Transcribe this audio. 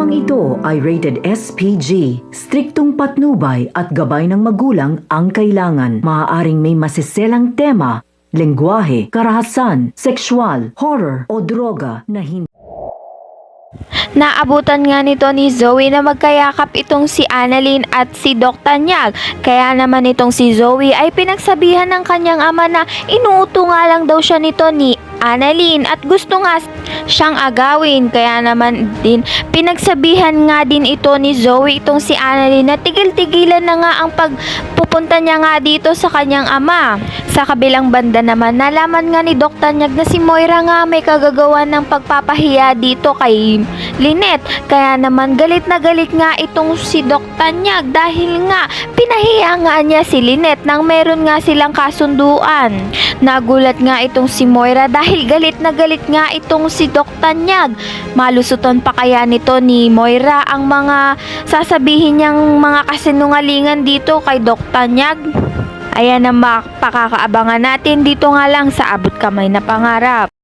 Programang ito ay rated SPG. Striktong patnubay at gabay ng magulang ang kailangan. Maaaring may masiselang tema, lengguwahe, karahasan, sexual, horror o droga na hindi. Naabutan nga nito ni Zoe na magkayakap itong si Annalyn at si Doc Tanyag. Kaya naman itong si Zoe ay pinagsabihan ng kanyang ama na inuuto nga lang daw siya nito ni Annalyn at gusto nga siyang agawin. Kaya naman din pinagsabihan nga din ito ni Zoe itong si Annalyn na tigil-tigilan na nga ang pagpupunta niya nga dito sa kanyang ama. Sa kabilang banda naman, nalaman nga ni Doc Tanyag na si Moira nga may kagagawan ng pagpapahiya dito kay Lynette. Kaya naman galit na galit nga itong si Doc Tanyag dahil nga pinahiya nga niya si Lynette nang meron nga silang kasunduan. Nagulat nga itong si Moira dahil galit na galit nga itong si Doc Tanyag. Malusuton pa kaya nito ni Moira ang mga sasabihin niyang mga kasinungalingan dito kay Doc Tanyag? Ayan ang pakakaabangan natin dito nga lang sa Abot Kamay na Pangarap.